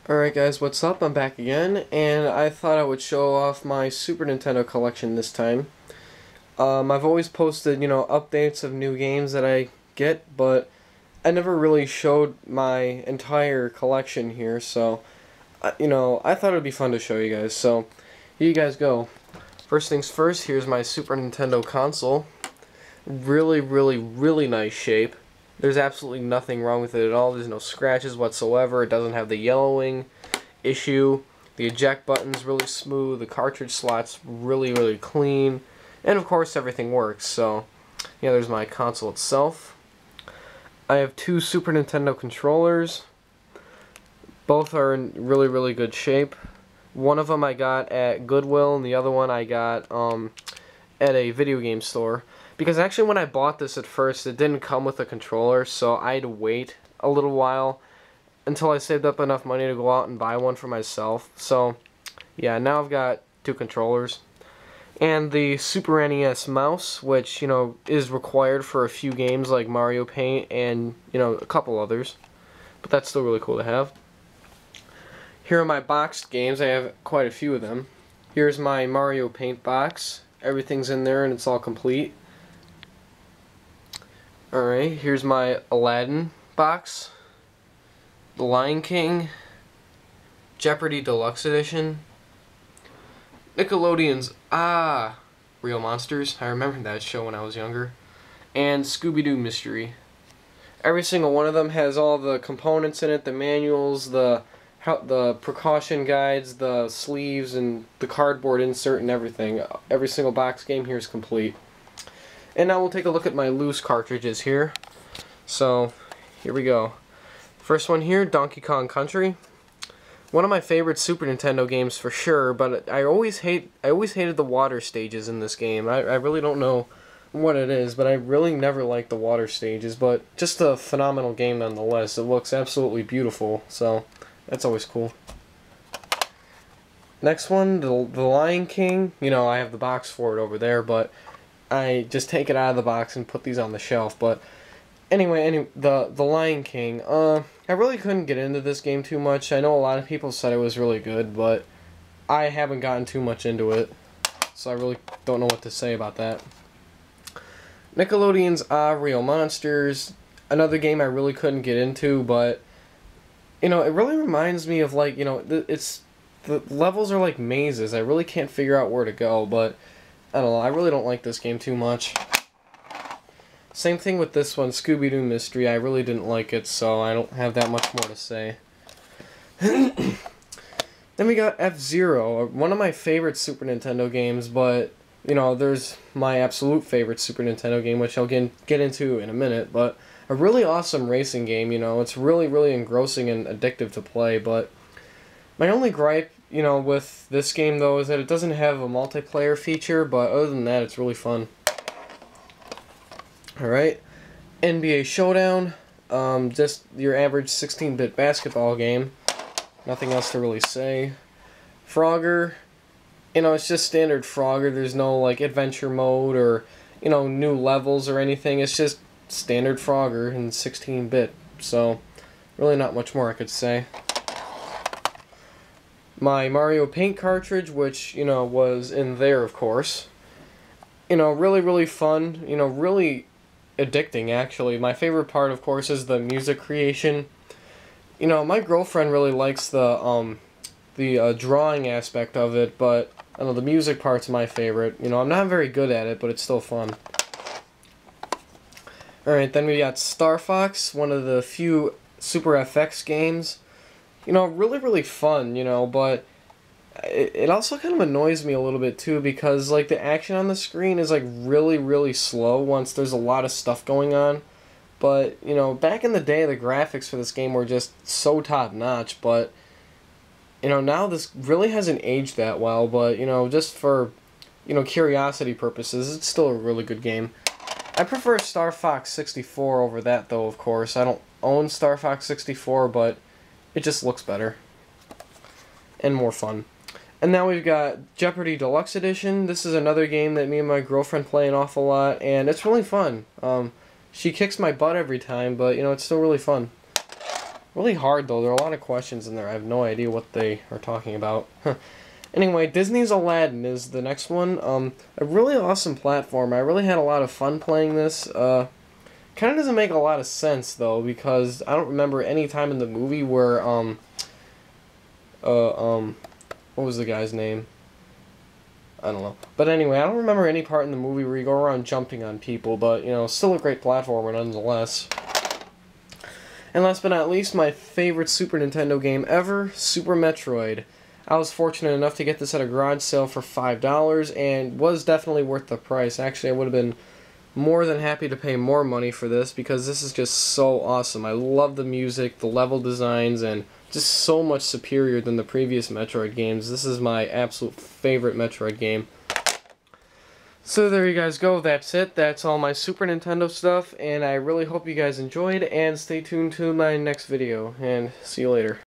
Alright guys, what's up? I'm back again, and I thought I would show off my Super Nintendo collection this time. I've always posted, updates of new games that I get, but I never really showed my entire collection here, so, I thought it would be fun to show you guys, so here you guys go. First things first, here's my Super Nintendo console. Really, really, really nice shape. There's absolutely nothing wrong with it at all. There's no scratches whatsoever. It doesn't have the yellowing issue. The eject button's really smooth. The cartridge slot's really, really clean. And of course everything works. So, yeah, there's my console itself. I have two Super Nintendo controllers. Both are in really, really good shape. One of them I got at Goodwill, and the other one I got at a video game store. Because actually when I bought this at first, it didn't come with a controller, so I had to wait a little while until I saved up enough money to go out and buy one for myself. So, yeah, now I've got two controllers. And the Super NES mouse, which, is required for a few games like Mario Paint and, a couple others. But that's still really cool to have. Here are my boxed games. I have quite a few of them. Here's my Mario Paint box. Everything's in there and it's all complete. Alright, here's my Aladdin box, The Lion King, Jeopardy Deluxe Edition, Nickelodeon's Real Monsters, I remember that show when I was younger, and Scooby-Doo Mystery. Every single one of them has all the components in it, the manuals, the precaution guides, the sleeves, and the cardboard insert and everything. Every single box game here is complete. And now we'll take a look at my loose cartridges here. So, here we go. First one here, Donkey Kong Country. One of my favorite Super Nintendo games for sure, but I always hated the water stages in this game. I really don't know what it is, but I really never liked the water stages, but just a phenomenal game nonetheless. It looks absolutely beautiful, so that's always cool. Next one, the Lion King. I have the box for it over there, but I just take it out of the box and put these on the shelf. But anyway, the Lion King. I really couldn't get into this game too much. I know a lot of people said it was really good, but I haven't gotten too much into it, so I really don't know what to say about that. Nickelodeon's Real Monsters. Another game I really couldn't get into, but it really reminds me of the levels are like mazes. I really can't figure out where to go, but I don't know, I really don't like this game too much. Same thing with this one, Scooby-Doo Mystery. I really didn't like it, so I don't have that much more to say. Then we got F-Zero, one of my favorite Super Nintendo games, but, there's my absolute favorite Super Nintendo game, which I'll get into in a minute, but a really awesome racing game, it's really, really engrossing and addictive to play, but my only gripe with this game, though, is that it doesn't have a multiplayer feature, but other than that, it's really fun. Alright, NBA Showdown, just your average 16-bit basketball game. Nothing else to really say. Frogger, it's just standard Frogger. There's no, adventure mode or, new levels or anything. It's just standard Frogger in 16-bit, so really not much more I could say. My Mario Paint cartridge, which, was in there, of course. Really, really fun. Really addicting, actually. My favorite part, of course, is the music creation. My girlfriend really likes the drawing aspect of it, but, I don't know, the music part's my favorite. I'm not very good at it, but it's still fun. Alright, then we got Star Fox, one of the few Super FX games. Really, really fun, but it also kind of annoys me a little bit, too, because, the action on the screen is, really, really slow once there's a lot of stuff going on. But, back in the day, the graphics for this game were just so top-notch, but, now this really hasn't aged that well, but, just for, curiosity purposes, it's still a really good game. I prefer Star Fox 64 over that, though, of course. I don't own Star Fox 64, but it just looks better and more fun. And now we've got Jeopardy Deluxe Edition. This is another game that me and my girlfriend play an awful lot, and it's really fun. She kicks my butt every time, but, it's still really fun. Really hard though. There are a lot of questions in there. I have no idea what they are talking about. Anyway, Disney's Aladdin is the next one. A really awesome platform. I really had a lot of fun playing this. Kind of doesn't make a lot of sense though, because I don't remember any time in the movie where what was the guy's name? I don't know. But anyway, I don't remember any part in the movie where you go around jumping on people, but, you know, still a great platformer nonetheless. And last but not least, my favorite Super Nintendo game ever, Super Metroid. I was fortunate enough to get this at a garage sale for $5, and was definitely worth the price. Actually, I would have been more than happy to pay more money for this, because this is just so awesome. I love the music, the level designs, and just so much superior than the previous Metroid games. This is my absolute favorite Metroid game. So there you guys go, that's it. That's all my Super Nintendo stuff, and I really hope you guys enjoyed, and stay tuned to my next video, and see you later.